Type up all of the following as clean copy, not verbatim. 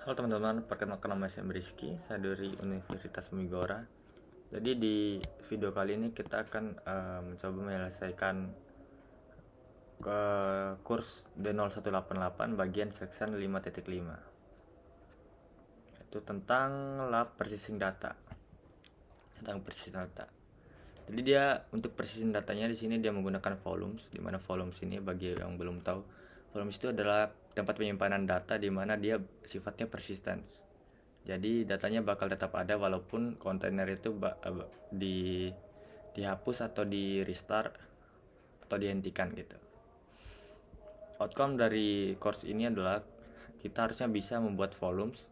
Halo teman-teman, perkenalkan nama saya Rizky, saya dari Universitas Migora. Jadi di video kali ini kita akan mencoba menyelesaikan ke kurs D0188 bagian section 5.5. Itu tentang lab persisting data. Jadi dia untuk persisting datanya di sini dia menggunakan volumes, di mana volumes ini bagi yang belum tahu, volumes itu adalah tempat penyimpanan data di mana dia sifatnya persistence. Jadi datanya bakal tetap ada walaupun kontainer itu dihapus atau di restart atau dihentikan gitu. Outcome dari course ini adalah kita harusnya bisa membuat volumes,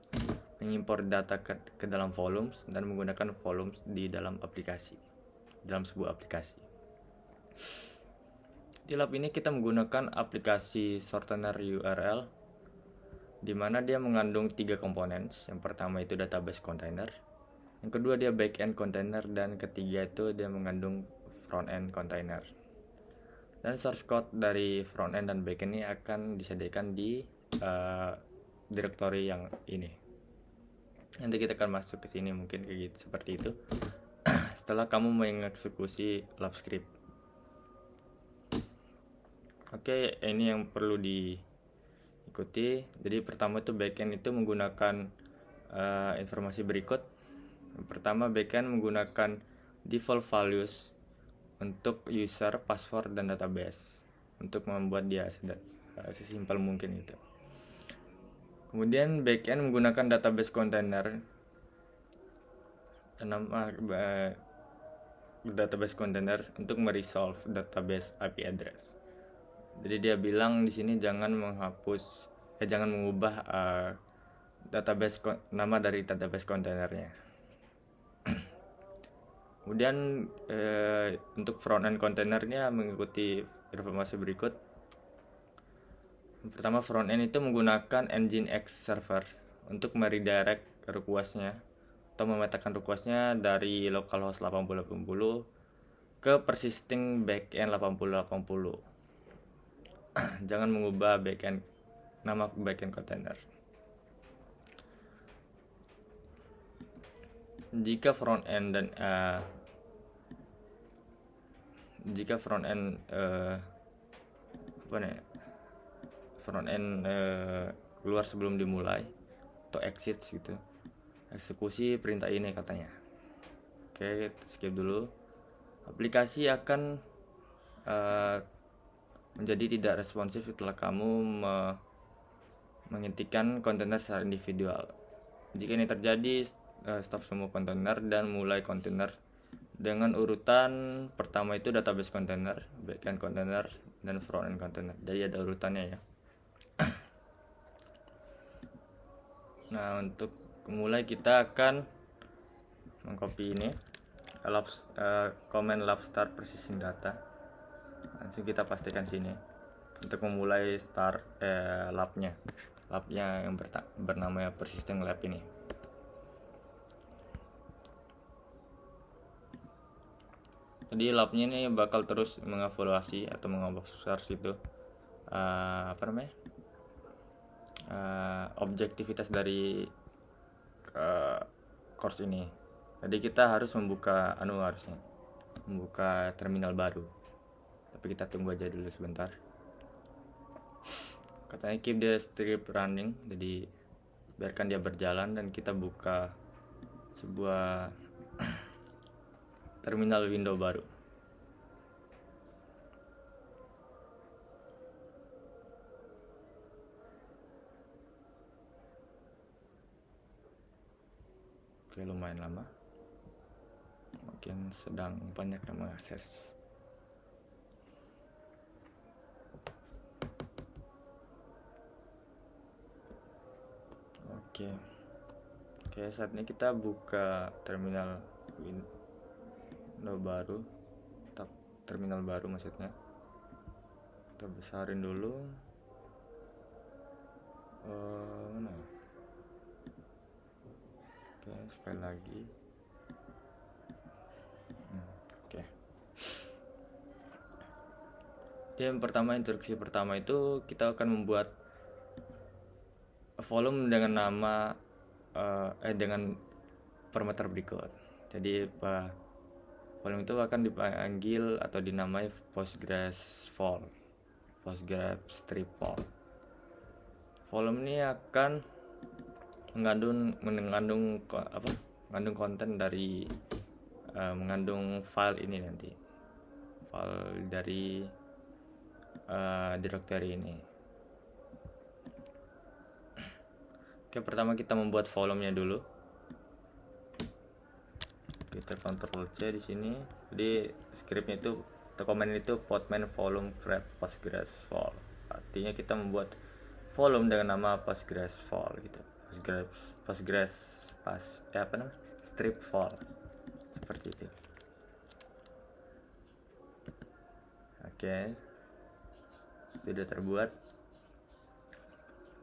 mengimpor data ke dalam volumes dan menggunakan volumes di dalam aplikasi, dalam sebuah aplikasi. Di lab ini kita menggunakan aplikasi Sortainer URL, di mana dia mengandung 3 komponen. Yang pertama itu database container, yang kedua dia backend container, dan ketiga itu dia mengandung frontend container. Dan source code dari frontend dan backend ini akan disediakan di directory yang ini. Nanti kita akan masuk ke sini mungkin kayak gitu, seperti itu. Setelah kamu mengeksekusi lab script. Oke, ini yang perlu diikuti. Jadi pertama itu backend itu menggunakan informasi berikut. Yang pertama, backend menggunakan default values untuk user, password, dan database untuk membuat dia sesimpel mungkin itu. Kemudian backend menggunakan database container, database container untuk meresolve database IP address. Jadi dia bilang di sini jangan mengubah nama dari database kontainernya. Kemudian untuk frontend kontainernya mengikuti informasi berikut. Pertama, frontend itu menggunakan Nginx server untuk meredirect requestnya atau memetakan requestnya dari localhost 8080 ke persisting backend 8080. Jangan mengubah nama backend container. Jika frontend keluar sebelum dimulai atau exit gitu, eksekusi perintah ini katanya. Oke, skip dulu. Aplikasi akan menjadi tidak responsif setelah kamu menghentikan kontainer secara individual. Jika ini terjadi, stop semua kontainer dan mulai kontainer dengan urutan pertama itu database container, backend container, dan frontend container. Jadi ada urutannya ya. Nah, untuk mulai kita akan mengcopy ini command lab start persisting data. Langsung kita pastikan sini untuk memulai start labnya yang bernama persisting lab ini. Jadi labnya ini bakal terus mengevaluasi atau mengobservasi itu objektivitas dari course ini. Jadi kita harus membuka terminal baru. Tapi kita tunggu aja dulu sebentar. Katanya keep the script running, jadi biarkan dia berjalan dan kita buka sebuah terminal window baru. Oke, lumayan lama. Mungkin sedang banyak yang mengakses. Oke, saat ini kita buka terminal window baru, terminal baru maksudnya. Kita besarin dulu. Mana? Oke, sekali lagi. Oke. Yang pertama, instruksi pertama itu kita akan membuat volume dengan nama dengan parameter berikut. Jadi volume itu akan dipanggil atau dinamai Postgres vol, Postgres strip vol. Volume ini akan mengandung konten dari mengandung file ini nanti, file dari directory ini. Oke, pertama kita membuat volumenya dulu. Kita Ctrl C di sini. Jadi scriptnya itu atau command itu podman volume create Postgres vol. Artinya kita membuat volume dengan nama Postgres vol gitu. Postgres strip vol seperti itu. Oke, sudah terbuat.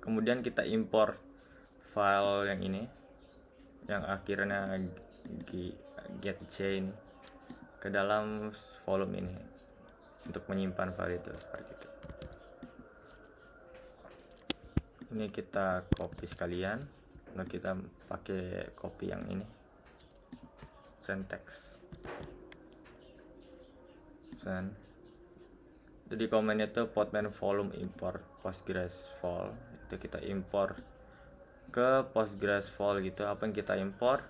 Kemudian kita import file yang ini, yang akhirnya getJ ini, ke dalam volume ini untuk menyimpan file itu seperti itu. Ini kita copy sekalian. Nah, kita pakai copy yang ini, syntax. Jadi komennya itu podman volume import Postgres vol. Itu kita import ke Postgres vol gitu. Apa yang kita import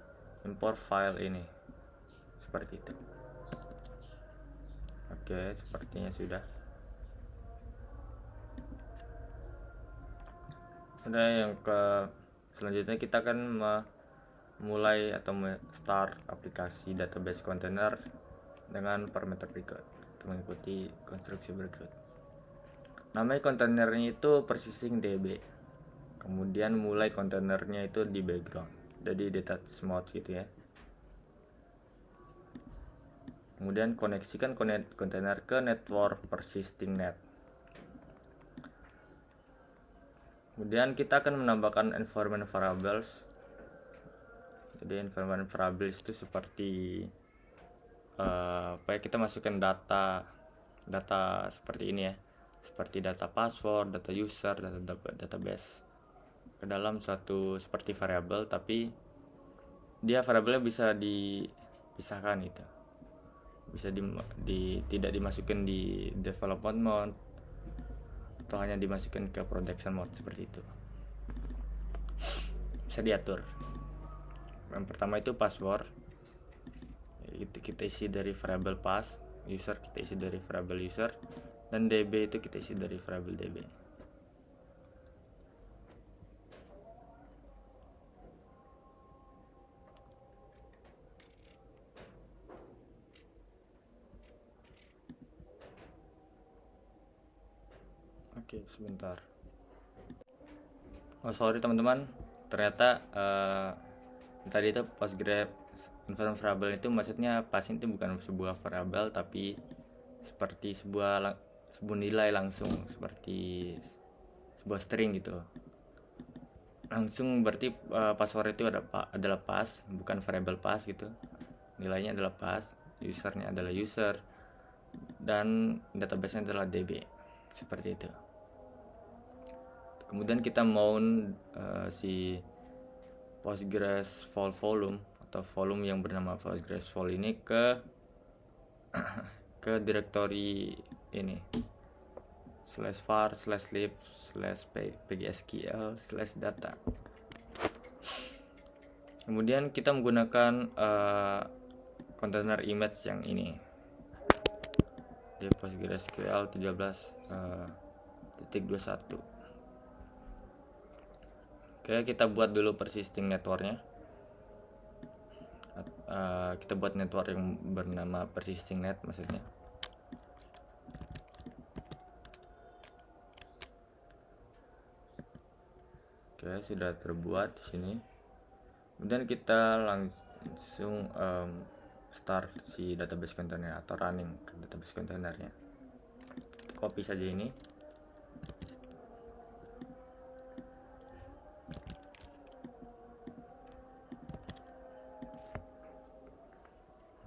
file ini seperti itu. Oke, sepertinya sudah. Yang selanjutnya kita akan memulai atau start aplikasi database container dengan parameter berikut untuk mengikuti konstruksi berikut. Nama kontainernya itu persisting db. Kemudian mulai kontainernya itu di background, jadi detach mode gitu ya. Kemudian koneksikan kontainer ke network persisting net. Kemudian kita akan menambahkan environment variables. Jadi environment variables itu seperti kita masukkan data seperti ini ya, seperti data password, data user, data database ke dalam suatu seperti variabel, tapi dia variabelnya bisa dipisahkan gitu, bisa tidak dimasukkan di development mode atau hanya dimasukkan ke production mode seperti itu. Bisa diatur. Yang pertama itu password, itu kita isi dari variabel pass, user kita isi dari variabel user, dan db itu kita isi dari variabel db. Oke, sebentar. Oh sorry teman-teman, ternyata tadi itu Postgres environment variable itu maksudnya pass itu bukan sebuah variabel, tapi seperti sebuah nilai langsung, seperti sebuah string gitu. Langsung berarti password itu adalah pass, bukan variabel pass gitu. Nilainya adalah pass, usernya adalah user, dan database-nya adalah db. Seperti itu. Kemudian kita mount si Postgres vol volume atau volume yang bernama Postgres vol ini ke directory ini /var/lib/pgsql/data. Kemudian kita menggunakan container image yang ini di PostgreSQL 13.21. Oke, kita buat dulu persisting networknya. Kita buat network yang bernama persisting net maksudnya. Oke, sudah terbuat di sini. Kemudian kita langsung start si database container atau running ke database containernya. Copy saja ini.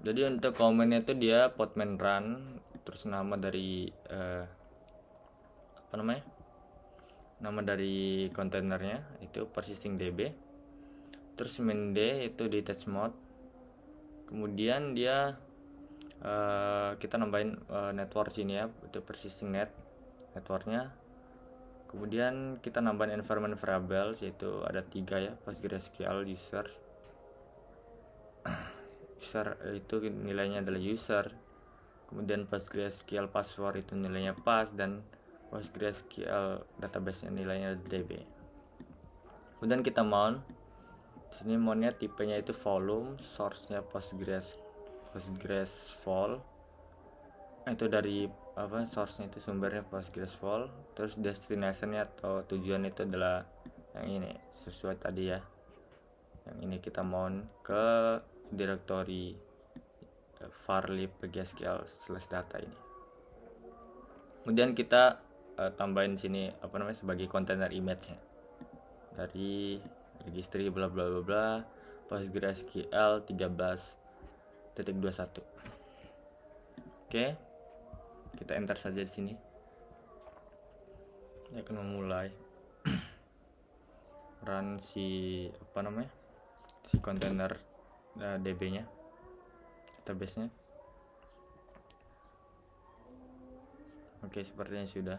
Jadi untuk komennya itu dia podman run, terus nama dari nama dari kontainernya itu persisting db. Terus main D itu detach mode. Kemudian dia kita nambahin network sini ya, itu persisting networknya. Kemudian kita nambahin environment variables, yaitu ada 3 ya, PostgreSQL user itu nilainya adalah user, kemudian PostgreSQL password itu nilainya pass, dan PostgreSQL database nya nilainya db. Kemudian kita mount di sini, mountnya tipenya itu volume, source-nya Postgres vol, itu dari source-nya itu sumbernya PostgreSQL. Terus destination-nya atau tujuan itu adalah yang ini, sesuai tadi ya, yang ini kita mount ke directory var_lib_pgsql/data ini. Kemudian kita tambahin sini sebagai container image-nya dari registry bla bla bla bla PostgreSQL 13.21. Oke, kita enter saja di sini. Ini akan memulai run si container db-nya, database-nya. Oke, sepertinya sudah.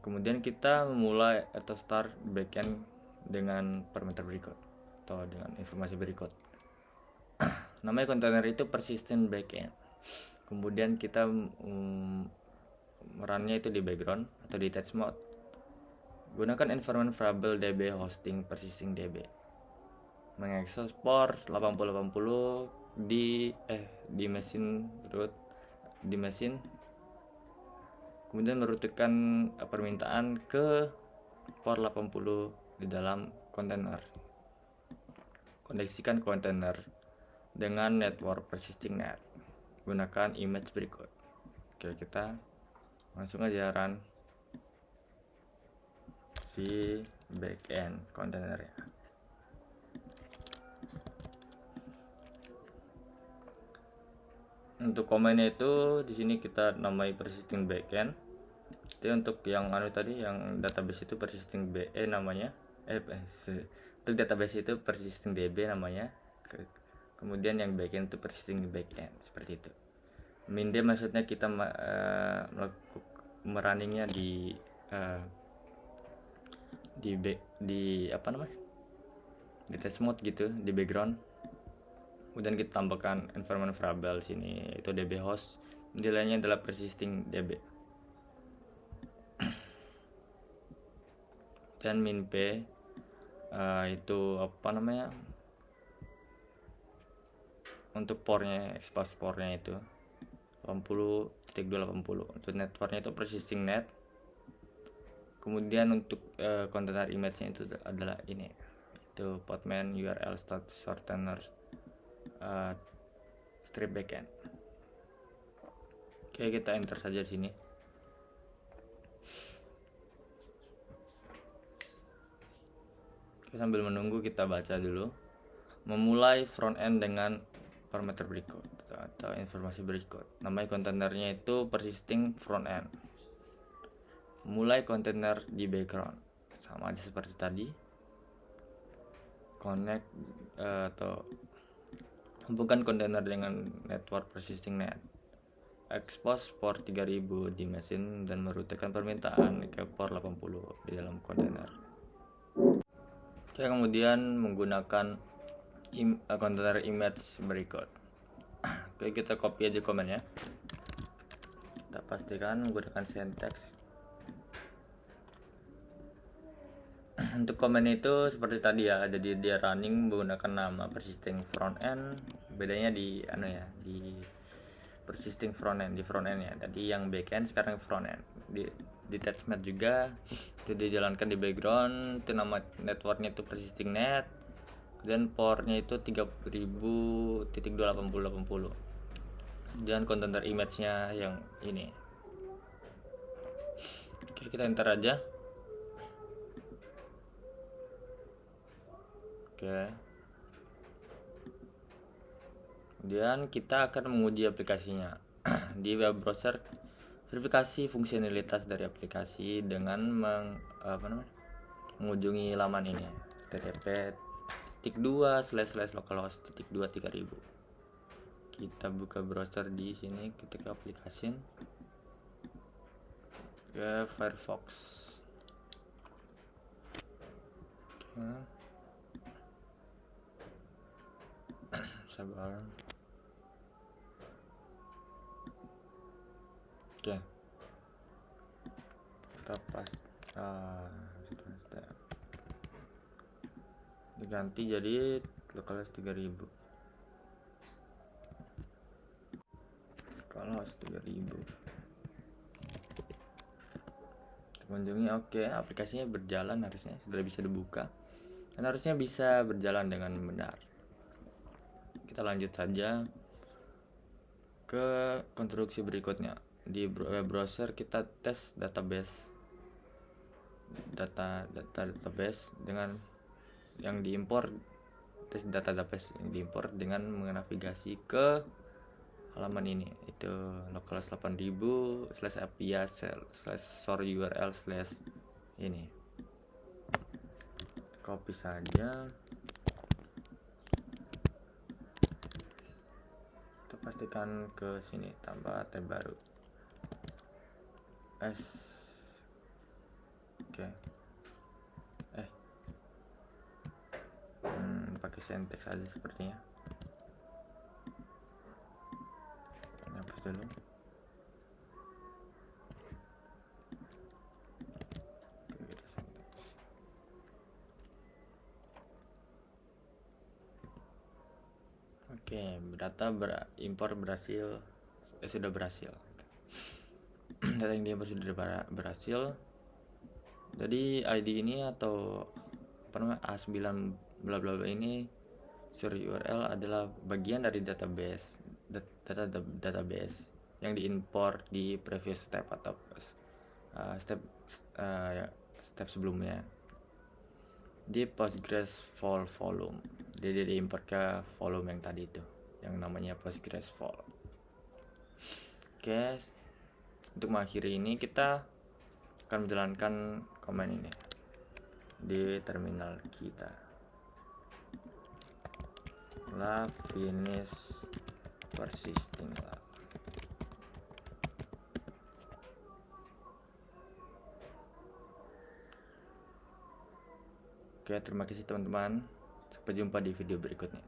Kemudian kita memulai atau start backend dengan parameter berikut atau dengan informasi berikut. Namanya kontainer itu persistent backend. Kemudian kita run-nya itu di background atau di detach mode. Gunakan environment variable db hosting persisting db. Mengekspor 8080 di mesin root di mesin. Kemudian merutekan permintaan ke port 80 di dalam kontainer. Koneksikan kontainer dengan network persisting net. Gunakan image berikut. Oke, kita langsung aja run si backend kontainernya. Untuk komennya itu di sini kita namai persisting backend. Jadi untuk yang tadi yang database itu persisting namanya untuk database itu persisting db namanya. Kemudian yang backend itu persisting backend, seperti itu. Min-d maksudnya kita merunningnya di test mode gitu, di background. Kemudian kita tambahkan environment variable sini itu db host, nilainya adalah persisting db. Dan min p itu untuk portnya, expose portnya itu 80.280. Untuk networknya itu persisting net. Kemudian untuk container image-nya itu adalah ini, itu podman url shortener strip backend. Oke, kita enter saja di sini. Oke, sambil menunggu kita baca dulu. Memulai front end dengan parameter berikut atau informasi berikut. Namanya kontainernya itu persisting front end. Mulai kontainer di background, sama aja seperti tadi. Connect atau hubungkan kontainer dengan network persisting net. Expose port 3000 di mesin dan merutekan permintaan ke port 80 di dalam kontainer. Oke, kemudian menggunakan container image berikut. Oke, kita copy aja komennya. Kita pastikan menggunakan syntax. Untuk komen itu seperti tadi ya, jadi dia running menggunakan nama persisting front end. Bedanya di di persisting front end, di front end ya. Tadi yang back end, sekarang front end. Di detachment juga itu dijalankan di background. Itu nama networknya itu persisting net. Dan portnya itu 30.280. Dan container image-nya yang ini. Oke, kita enter aja. Oke. Kemudian kita akan menguji aplikasinya di web browser Verifikasi fungsionalitas dari aplikasi dengan mengunjungi laman ini, http://localhost.2/3000. Kita buka browser di sini, ketik aplikasi ke Firefox. Sabar. Oke. Kita diganti jadi localhost 3000. Localhost 3000. Kunjungi. Oke, aplikasinya berjalan, harusnya sudah bisa dibuka dan harusnya bisa berjalan dengan benar. Kita lanjut saja ke konstruksi berikutnya. Di web browser kita tes database dengan yang diimpor, tes database yang diimpor dengan menavigasi ke halaman ini, itu localhost 8000/apia/source/url/ ini. Copy saja. Kita pastikan ke sini, tambah tab baru. Oke. Pakai syntax aja sepertinya. Hapus dulu. Oke, data impor berhasil, sudah berhasil. Data yang diimpor sudah berhasil. Jadi ID ini atau A9 bla bla bla ini, source URL adalah bagian dari database yang diimpor di previous step atau step sebelumnya di Postgres volume. Jadi diimpor ke volume yang tadi itu, yang namanya Postgres vol. Oke, untuk mengakhiri ini kita akan menjalankan command ini di terminal kita. Finish persisting lab. Oke, terima kasih teman-teman. Sampai jumpa di video berikutnya.